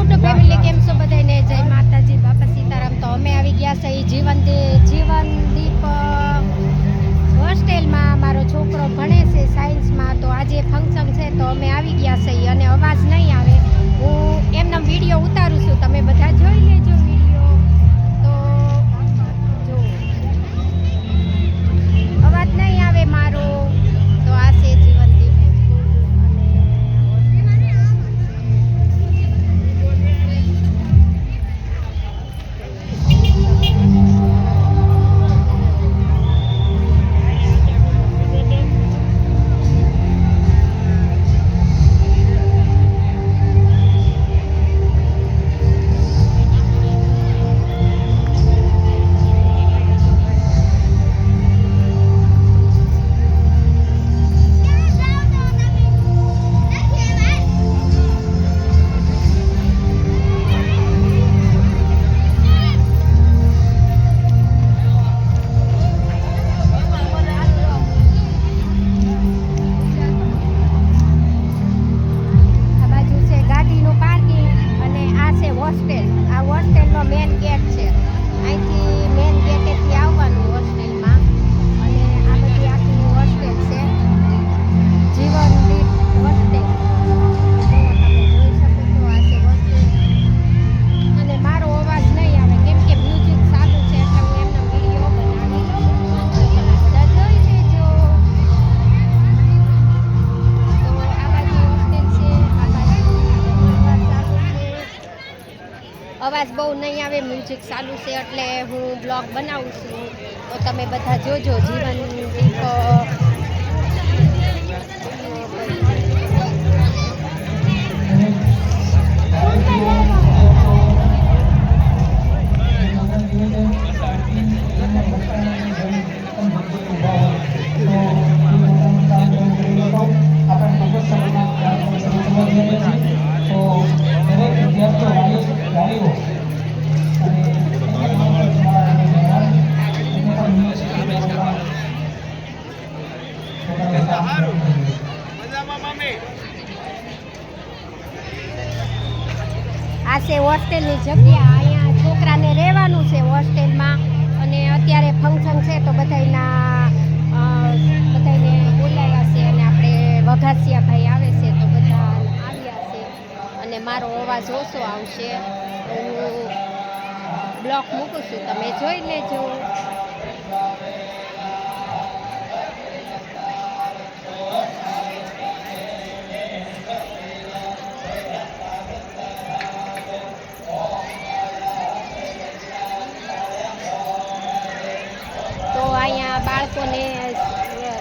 Two family, કેમ છો બધાને? જય માતાજી, બાપા સીતારામ. તો અમે આવી ગયા છે જીવનદીપ હોસ્ટેલમાં. મારો છોકરો ભણે છે સાયન્સમાં, તો આજે ફંક્શન છે તો અમે આવી ગયા છે. અને અવાજ નહીં આવે, હું એમનો વિડીયો ઉતારું છું, તમે બધા જોઈ લેજો વિડીયો. તો જો અવાજ નહીં આવે મારો, તો આ છે જીવનદીપ. આ હોસ્ટેલનો મેન ગેટ છે. અહીંથી મેન ગેટેથી આવવાનું હોસ્ટેલમાં. અને આ બધી આખી હોસ્ટેલ છે, જીવનદીપ હોસ્ટેલ. તમે જોઈ શકો છો, આ છે હોસ્ટેલ. અને મારો અવાજ નહીં આવે કેમ કે મ્યુઝિક ચાલુ છે, એટલે હું એમનો વિડીયો બનાવી. તમે બધા જોઈ લેજો. તો આ બાજુ હોસ્ટેલ છે, આ બાજુ ચાલુ છે. અવાજ બહુ નહીં આવે, મ્યુઝિક ચાલુ છે, એટલે હું બ્લોગ બનાવું છું. તો તમે બધા જોજો જીવનદીપ. આ છે હોસ્ટેલની જગ્યા. અહીંયા છોકરાને રહેવાનું છે હોસ્ટેલમાં. અને અત્યારે ફંક્શન છે તો બધાને બોલાવ્યા છે. અને આપણે વઘાસિયા ભાઈ આવે છે તો બધા આવ્યા છે. અને મારો અવાજ ઓછો આવશે તો હું બ્લોગ મૂકું છું, તમે જોઈ લેજો. અહીંયા બાળકોને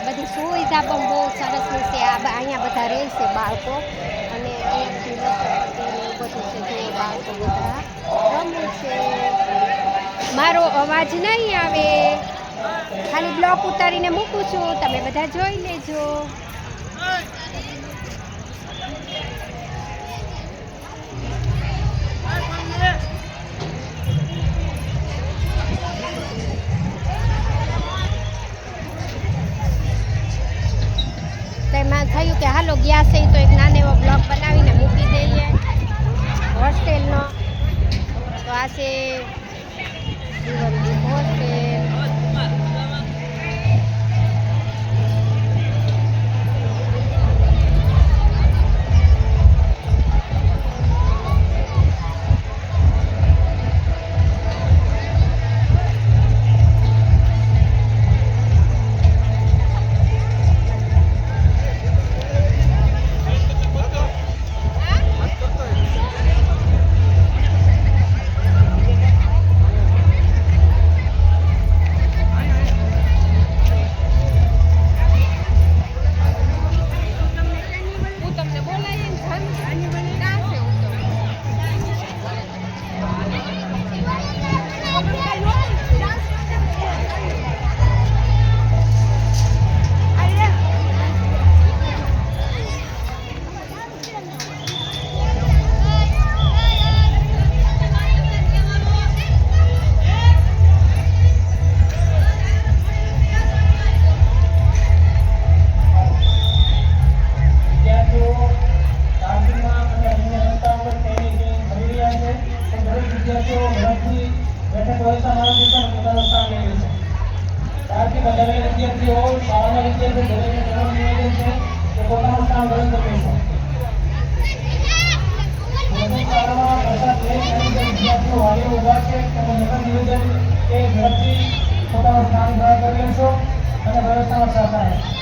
બધી સુવિધા પણ બહુ સરસની છે. અહીંયા બધા રહે છે બાળકો. અને અહીંયાથી બધું છે, જે બાળકો બધા રમે છે. મારો અવાજ નહીં આવે, ખાલી બ્લોક ઉતારીને મૂકું છું, તમે બધા જોઈ લેજો. તેમાં થયું કે હાલો ગયા છે તો એક નાનો એવો બ્લોગ બનાવીને મૂકી દઈએ હોસ્ટેલનો. તો આ છે જીવનદીપ હોસ્ટેલ. પરફેક્ટ વ્યવસ્થા માણસ છે પોતાનું સ્થાન લઈ લેશે. ત્યારથી બધા વિદ્યાર્થીઓ શાળાના વિદ્યાર્થીઓ દરેકને તમારું નિવેદન છે કે પોતાનું સ્થાન ગ્રહણ કરી લેશો. શાળામાં પ્રસાદ લઈ અને જે વિદ્યાર્થીઓ વાલીઓ ઊભા છે તેનું નમ્ર નિવેદન કે ઝડપથી પોતાનું સ્થાન ગ્રહણ કરી લેશો અને વ્યવસ્થામાં સહકાર આપો.